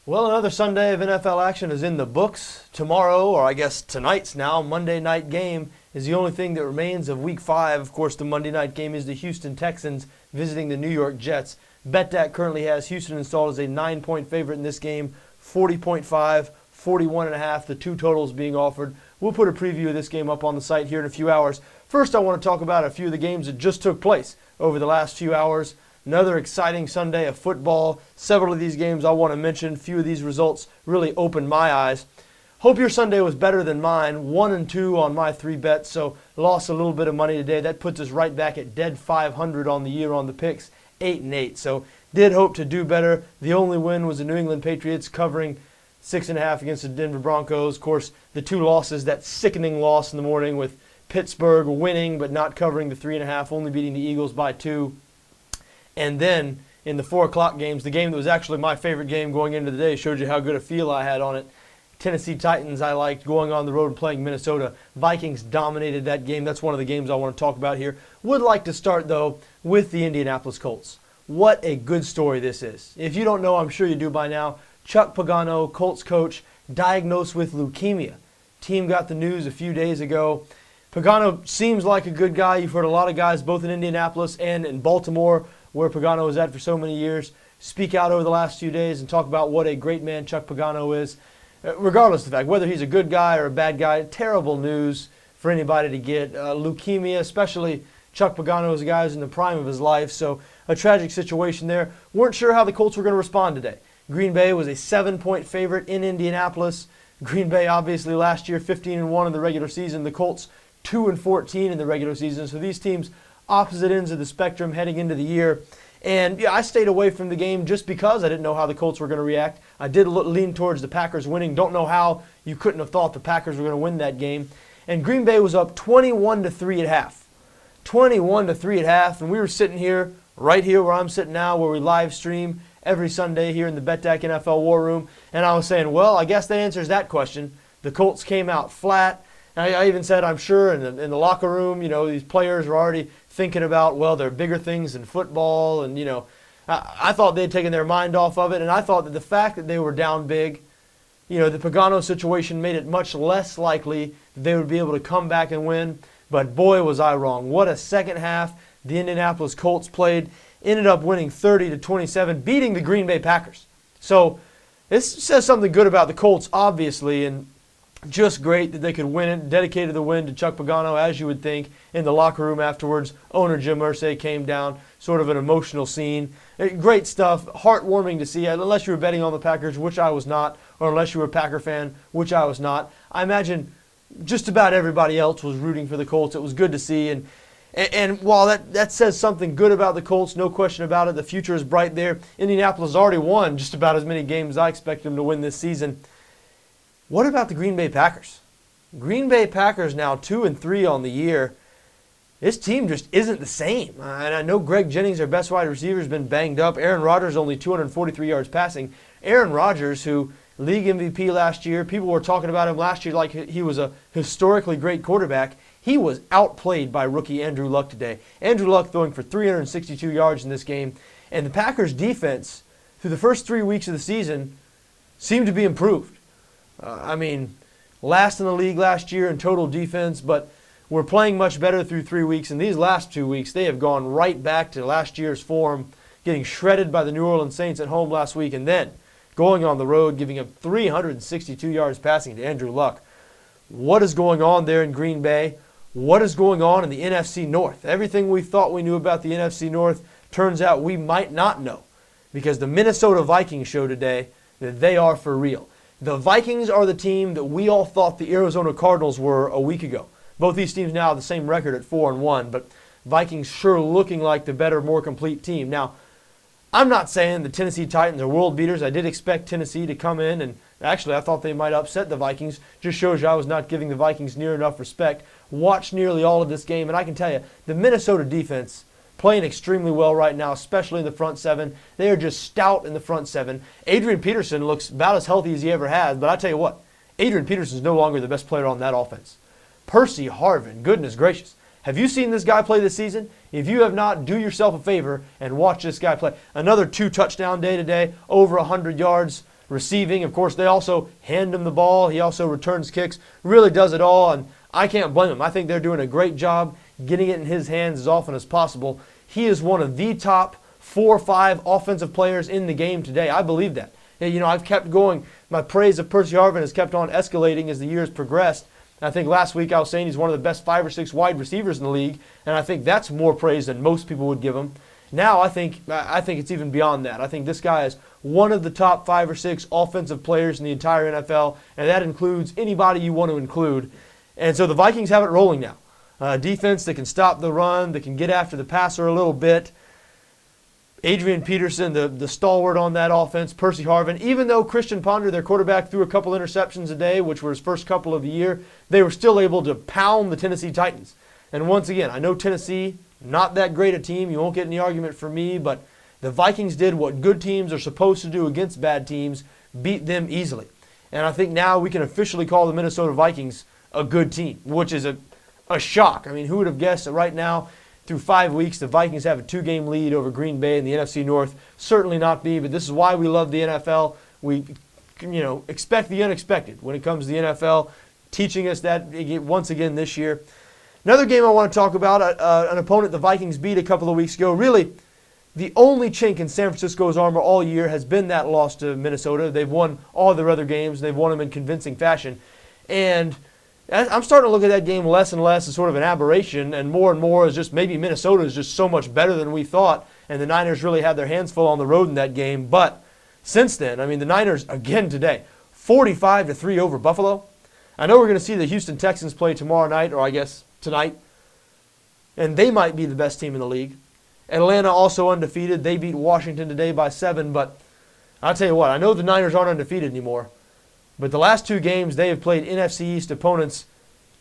Well, another Sunday of NFL action is in the books. Tomorrow, or I guess tonight's now, Monday night game is the only thing that remains of Week 5. Of course, the Monday night game is the Houston Texans visiting the New York Jets. BETDAQ currently has Houston installed as a 9-point favorite in this game, 40.5, 41.5, the two totals being offered. We'll put a preview of this game up on the site here in a few hours. First, I want to talk about a few of the games that just took place over the last few hours. Another exciting Sunday of football. Several of these games I want to mention. Few of these results really opened my eyes. Hope your Sunday was better than mine. 1-2 on my 3 bets, so lost a little bit of money today. That puts us right back at dead 500 on the year on the picks, 8-8. So did hope to do better. The only win was the New England Patriots covering 6.5 against the Denver Broncos. Of course, the 2 losses, that sickening loss in the morning with Pittsburgh winning but not covering the 3.5, only beating the Eagles by 2. And then in the 4 o'clock games, the game that was actually my favorite game going into the day, showed you how good a feel I had on it. Tennessee Titans, I liked going on the road and playing Minnesota. Vikings dominated that game. That's one of the games I want to talk about here. Would like to start, though, with the Indianapolis Colts. What a good story this is. If you don't know, I'm sure you do by now. Chuck Pagano, Colts coach, diagnosed with leukemia. Team got the news a few days ago. Pagano seems like a good guy. You've heard a lot of guys, both in Indianapolis and in Baltimore, where Pagano was at for so many years, speak out over the last few days and talk about what a great man Chuck Pagano is. Regardless of the fact, whether he's a good guy or a bad guy, terrible news for anybody to get. Leukemia, especially Chuck Pagano, is a guy who's in the prime of his life, so a tragic situation there. Weren't sure how the Colts were going to respond today. Green Bay was a 7-point favorite in Indianapolis. Green Bay, obviously, last year 15-1 in the regular season. The Colts 2-14 in the regular season. So these teams opposite ends of the spectrum heading into the year. And yeah, I stayed away from the game just because I didn't know how the Colts were going to react. I did lean towards the Packers winning. Don't know how you couldn't have thought the Packers were going to win that game. And Green Bay was up 21-3 at half. 21-3 at half. And we were sitting here, right here where I'm sitting now, where we live stream every Sunday here in the BETDAQ NFL War Room. And I was saying, well, I guess that answers that question. The Colts came out flat. I even said, I'm sure in the locker room, these players are already thinking about, well, there are bigger things than football. And, I thought they'd taken their mind off of it. And I thought that the fact that they were down big, the Pagano situation made it much less likely that they would be able to come back and win. But boy, was I wrong. What a second half the Indianapolis Colts played. Ended up winning 30-27, beating the Green Bay Packers. So this says something good about the Colts, obviously, and just great that they could win it. Dedicated the win to Chuck Pagano, as you would think, in the locker room afterwards. Owner Jim Irsay came down, sort of an emotional scene. Great stuff, heartwarming to see, unless you were betting on the Packers, which I was not, or unless you were a Packer fan, which I was not. I imagine just about everybody else was rooting for the Colts. It was good to see, and while that says something good about the Colts, no question about it, the future is bright there. Indianapolis has already won just about as many games as I expect them to win this season. What about the Green Bay Packers? Green Bay Packers now 2-3 on the year. This team just isn't the same. And I know Greg Jennings, their best wide receiver, has been banged up. Aaron Rodgers only 243 yards passing. Aaron Rodgers, who league MVP last year, people were talking about him last year like he was a historically great quarterback. He was outplayed by rookie Andrew Luck today. Andrew Luck throwing for 362 yards in this game. And the Packers defense, through the first 3 weeks of the season, seemed to be improved. Last in the league last year in total defense, but we're playing much better through 3 weeks. And these last 2 weeks, they have gone right back to last year's form, getting shredded by the New Orleans Saints at home last week, and then going on the road, giving up 362 yards passing to Andrew Luck. What is going on there in Green Bay? What is going on in the NFC North? Everything we thought we knew about the NFC North turns out we might not know, because the Minnesota Vikings showed today that they are for real. The Vikings are the team that we all thought the Arizona Cardinals were a week ago. Both these teams now have the same record at 4-1, but Vikings sure looking like the better, more complete team. Now, I'm not saying the Tennessee Titans are world beaters. I did expect Tennessee to come in, and actually I thought they might upset the Vikings. Just shows you I was not giving the Vikings near enough respect. Watched nearly all of this game, and I can tell you, the Minnesota defense playing extremely well right now, especially in the front seven. They are just stout in the front seven. Adrian Peterson looks about as healthy as he ever has, but I tell you what, Adrian Peterson is no longer the best player on that offense. Percy Harvin, goodness gracious. Have you seen this guy play this season? If you have not, do yourself a favor and watch this guy play. Another 2-touchdown day today, over 100 yards. receiving. Of course, they also hand him the ball. He also returns kicks, really does it all, and I can't blame him. I think they're doing a great job getting it in his hands as often as possible. He is one of the top 4 or 5 offensive players in the game today. I believe that. I've kept going. My praise of Percy Harvin has kept on escalating as the years progressed. I think last week I was saying he's one of the best 5 or 6 wide receivers in the league, and I think that's more praise than most people would give him. Now I think it's even beyond that. I think this guy is one of the top 5 or 6 offensive players in the entire NFL, and that includes anybody you want to include. And so the Vikings have it rolling now. Defense that can stop the run, that can get after the passer a little bit. Adrian Peterson, the stalwart on that offense, Percy Harvin. Even though Christian Ponder, their quarterback, threw a couple interceptions a day, which were his first couple of the year, they were still able to pound the Tennessee Titans. And once again, I know Tennessee, not that great a team. You won't get any argument from me, but the Vikings did what good teams are supposed to do against bad teams, beat them easily. And I think now we can officially call the Minnesota Vikings a good team, which is a shock. I mean, who would have guessed that right now, through 5 weeks, the Vikings have a 2-game lead over Green Bay in the NFC North? Certainly not me, but this is why we love the NFL. We, expect the unexpected when it comes to the NFL, teaching us that once again this year. Another game I want to talk about, an opponent the Vikings beat a couple of weeks ago. Really, the only chink in San Francisco's armor all year has been that loss to Minnesota. They've won all their other games. They've won them in convincing fashion. And I'm starting to look at that game less and less as sort of an aberration, and more as just maybe Minnesota is just so much better than we thought, and the Niners really had their hands full on the road in that game. But since then, the Niners, again today, 45-3 over Buffalo. I know we're going to see the Houston Texans play tomorrow night, or I guess tonight, and they might be the best team in the league. Atlanta also undefeated. They beat Washington today by 7, but I'll tell you what, I know the Niners aren't undefeated anymore. But the last 2 games, they have played NFC East opponents,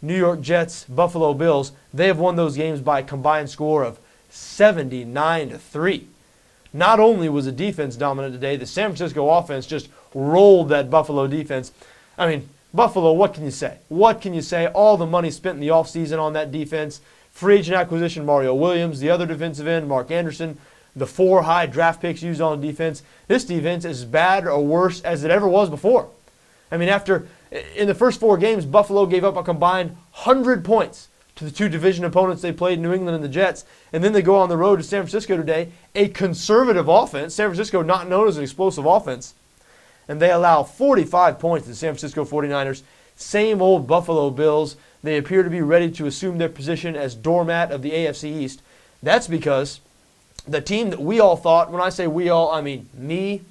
New York Jets, Buffalo Bills. They have won those games by a combined score of 79-3. Not only was the defense dominant today, the San Francisco offense just rolled that Buffalo defense. Buffalo, what can you say? What can you say? All the money spent in the offseason on that defense. Free agent acquisition, Mario Williams, the other defensive end, Mark Anderson, the 4 high draft picks used on defense. This defense is as bad or worse as it ever was before. In the first 4 games, Buffalo gave up a combined 100 points to the 2 division opponents they played, New England and the Jets. And then they go on the road to San Francisco today, a conservative offense, San Francisco not known as an explosive offense. And they allow 45 points to the San Francisco 49ers. Same old Buffalo Bills. They appear to be ready to assume their position as doormat of the AFC East. That's because the team that we all thought, when I say we all, I mean me,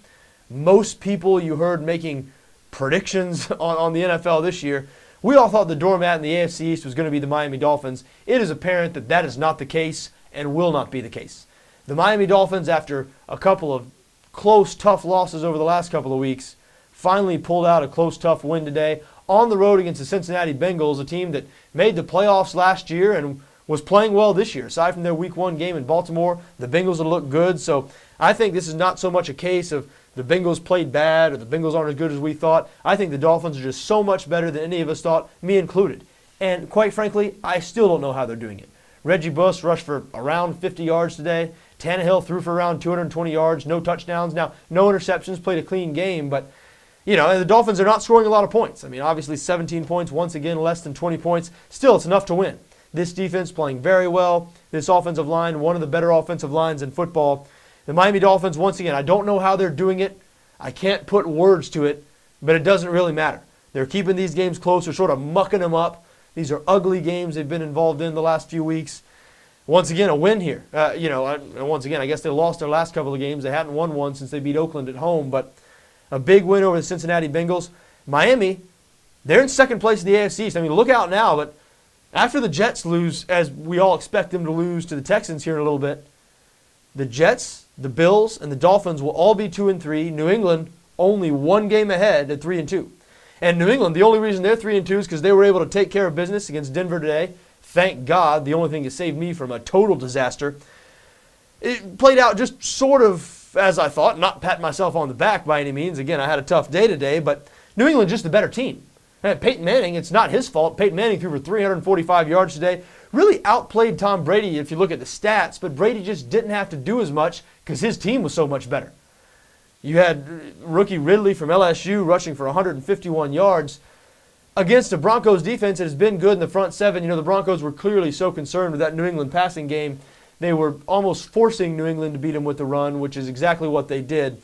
most people you heard making predictions on the NFL this year, we all thought the doormat in the AFC East was going to be the Miami Dolphins. It is apparent that that is not the case and will not be the case. The Miami Dolphins, after a couple of close, tough losses over the last couple of weeks, finally pulled out a close, tough win today on the road against the Cincinnati Bengals, a team that made the playoffs last year and was playing well this year. Aside from their Week 1 game in Baltimore, the Bengals have looked good. So I think this is not so much a case of the Bengals played bad or the Bengals aren't as good as we thought. I think the Dolphins are just so much better than any of us thought, me included. And quite frankly, I still don't know how they're doing it. Reggie Bush rushed for around 50 yards today. Tannehill threw for around 220 yards, no touchdowns. Now, no interceptions, played a clean game, but and the Dolphins are not scoring a lot of points. Obviously 17 points, once again, less than 20 points. Still, it's enough to win. This defense playing very well. This offensive line, one of the better offensive lines in football. The Miami Dolphins, once again, I don't know how they're doing it. I can't put words to it, but it doesn't really matter. They're keeping these games close. They're sort of mucking them up. These are ugly games they've been involved in the last few weeks. Once again, a win here. Once again, I guess they lost their last couple of games. They hadn't won one since they beat Oakland at home, but a big win over the Cincinnati Bengals. Miami, they're in second place in the AFC East. Look out now, but after the Jets lose, as we all expect them to lose to the Texans here in a little bit, the Jets, the Bills, and the Dolphins will all be 2-3. New England only 1 game ahead at 3-2. And New England, the only reason they're 3-2 is because they were able to take care of business against Denver today. Thank God, the only thing that saved me from a total disaster. It played out just sort of as I thought, not patting myself on the back by any means. Again, I had a tough day today, but New England just a better team. And Peyton Manning, it's not his fault. Peyton Manning threw for 345 yards today. Really outplayed Tom Brady if you look at the stats, but Brady just didn't have to do as much because his team was so much better. You had rookie Ridley from LSU rushing for 151 yards against a Broncos defense that has been good in the front seven. The Broncos were clearly so concerned with that New England passing game. They were almost forcing New England to beat them with the run, which is exactly what they did.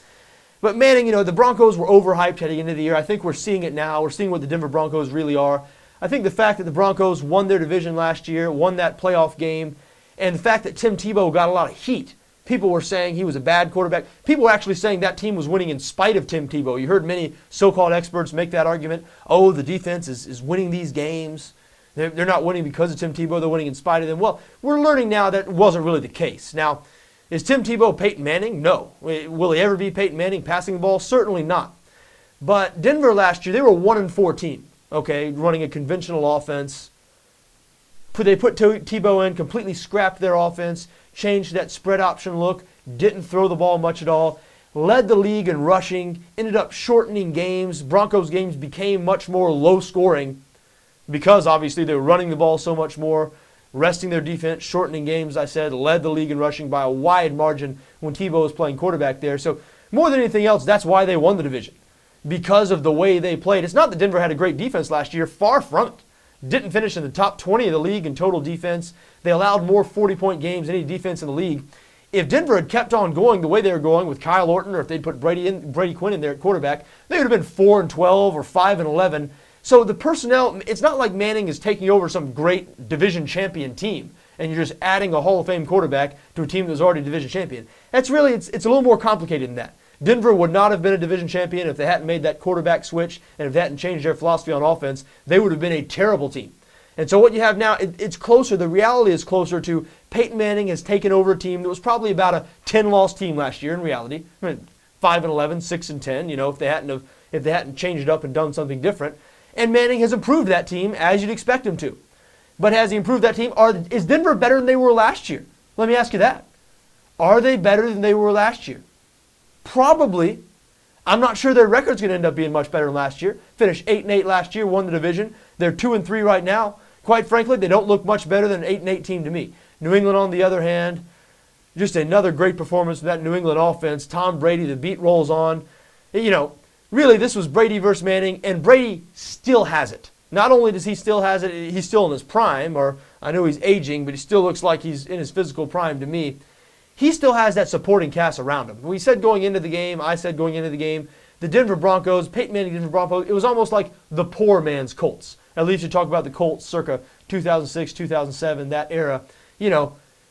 But Manning, the Broncos were overhyped heading into the year. I think we're seeing it now. We're seeing what the Denver Broncos really are. I think the fact that the Broncos won their division last year, won that playoff game, and the fact that Tim Tebow got a lot of heat. People were saying he was a bad quarterback. People were actually saying that team was winning in spite of Tim Tebow. You heard many so-called experts make that argument. Oh, the defense is winning these games. They're not winning because of Tim Tebow. They're winning in spite of them. Well, we're learning now that wasn't really the case. Now, is Tim Tebow Peyton Manning? No. Will he ever be Peyton Manning passing the ball? Certainly not. But Denver last year, they were 1-14, okay, running a conventional offense. They put Tebow in, completely scrapped their offense, changed that spread option look, didn't throw the ball much at all, led the league in rushing, ended up shortening games. Broncos games became much more low scoring because obviously they were running the ball so much more, resting their defense, shortening games, I said, led the league in rushing by a wide margin when Tebow was playing quarterback there. So more than anything else, that's why they won the division, because of the way they played. It's not that Denver had a great defense last year, far from it. Didn't finish in the top 20 of the league in total defense. They allowed more 40-point games than any defense in the league. If Denver had kept on going the way they were going with Kyle Orton, or if they'd put Brady Quinn in there at quarterback, they would have been 4-12 or 5-11. So the personnel, it's not like Manning is taking over some great division champion team and you're just adding a Hall of Fame quarterback to a team that was already a division champion. That's really, it's a little more complicated than that. Denver would not have been a division champion if they hadn't made that quarterback switch and if they hadn't changed their philosophy on offense. They would have been a terrible team. And so what you have now, it's closer. The reality is closer to Peyton Manning has taken over a team that was probably about a 10-loss team last year in reality. 5-11, 6-10, if they hadn't changed it up and done something different. And Manning has improved that team as you'd expect him to. But has he improved that team? Is Denver better than they were last year? Let me ask you that. Are they better than they were last year? Probably. I'm not sure their record's going to end up being much better than last year. Finished 8-8 last year, won the division. They're 2-3 right now. Quite frankly, they don't look much better than an 8-8 team to me. New England, on the other hand, just another great performance from that New England offense. Tom Brady, the beat rolls on. Really, this was Brady versus Manning, and Brady still has it. Not only does he still has it, he's still in his prime, or I know he's aging, but he still looks like he's in his physical prime to me. He still has that supporting cast around him. We said going into the game, I said going into the game, the Denver Broncos, Peyton Manning, Denver Broncos, it was almost like the poor man's Colts. At least you talk about the Colts circa 2006, 2007, that era.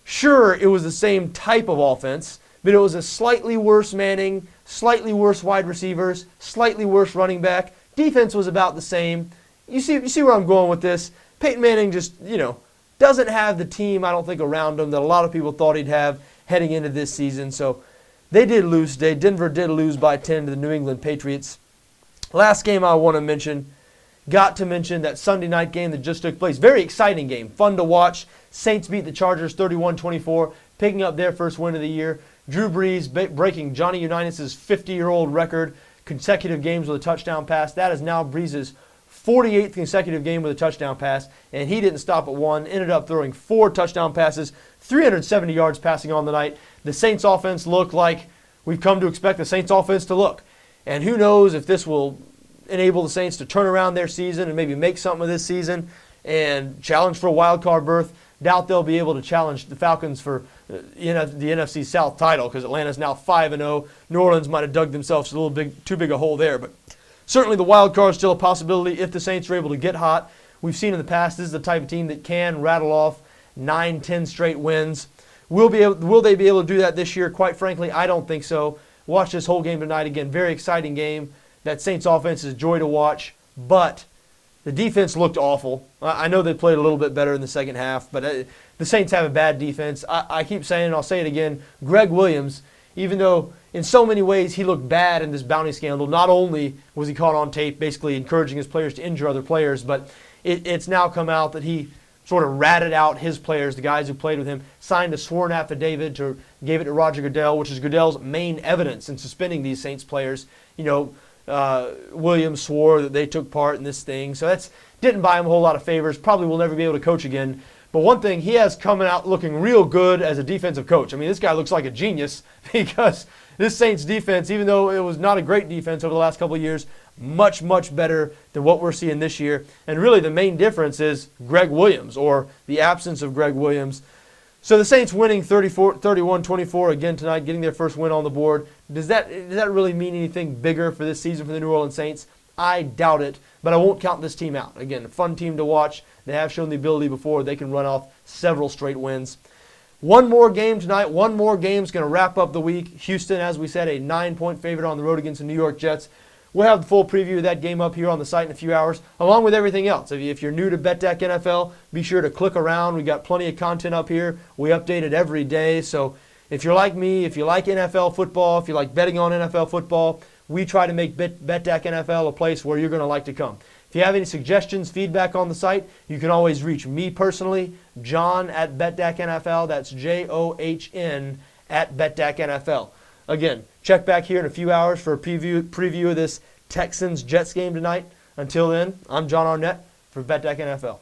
Sure, it was the same type of offense, but it was a slightly worse Manning, slightly worse wide receivers, slightly worse running back. Defense was about the same. You see where I'm going with this? Peyton Manning just, doesn't have the team, I don't think, around him that a lot of people thought he'd have heading into this season. So they did lose today. Denver did lose by 10 to the New England Patriots. Last game I want to mention, got to mention that Sunday night game that just took place. Very exciting game, fun to watch. Saints beat the Chargers 31-24, picking up their first win of the year. Drew Brees breaking Johnny Unitas' 50-year-old record, consecutive games with a touchdown pass. That is now Brees' 48th consecutive game with a touchdown pass, and he didn't stop at one. Ended up throwing 4 touchdown passes, 370 yards passing on the night. The Saints offense looked like we've come to expect the Saints offense to look. And who knows if this will enable the Saints to turn around their season and maybe make something of this season and challenge for a wild card berth. Doubt they'll be able to challenge the Falcons for the NFC South title because Atlanta's now 5-0. New Orleans might have dug themselves a little too big a hole there, but certainly the wild card is still a possibility if the Saints are able to get hot. We've seen in the past this is the type of team that can rattle off 9-10 straight wins. Will they be able to do that this year? Quite frankly, I don't think so. Watch this whole game tonight again. Very exciting game. That Saints offense is a joy to watch, but the defense looked awful. I know they played a little bit better in the second half, but the Saints have a bad defense. I keep saying, and I'll say it again, Greg Williams, even though in so many ways he looked bad in this bounty scandal, not only was he caught on tape basically encouraging his players to injure other players, but it's now come out that he sort of ratted out his players, the guys who played with him, signed a sworn affidavit, gave it to Roger Goodell, which is Goodell's main evidence in suspending these Saints players. Williams swore that they took part in this thing, so that's didn't buy him a whole lot of favors. Probably will never be able to coach again. But one thing, he has coming out looking real good as a defensive coach. I mean, this guy looks like a genius because this Saints defense, even though it was not a great defense over the last couple of years, much, much better than what we're seeing this year. And really the main difference is Greg Williams, or the absence of Greg Williams. So the Saints winning 31-24 again tonight, getting their first win on the board. Does that really mean anything bigger for this season for the New Orleans Saints? I doubt it, but I won't count this team out. Again, a fun team to watch. They have shown the ability before. They can run off several straight wins. One more game tonight. One more game is going to wrap up the week. Houston, as we said, a 9-point favorite on the road against the New York Jets. We'll have the full preview of that game up here on the site in a few hours, along with everything else. If you're new to BETDAQ NFL, be sure to click around. We've got plenty of content up here. We update it every day. So if you're like me, if you like NFL football, if you like betting on NFL football, we try to make BETDAQ NFL a place where you're going to like to come. If you have any suggestions, feedback on the site, you can always reach me personally, John at BETDAQ NFL. That's JOHN at BETDAQ NFL. Again, check back here in a few hours for a preview of this Texans-Jets game tonight. Until then, I'm John Arnette for BETDAQ NFL.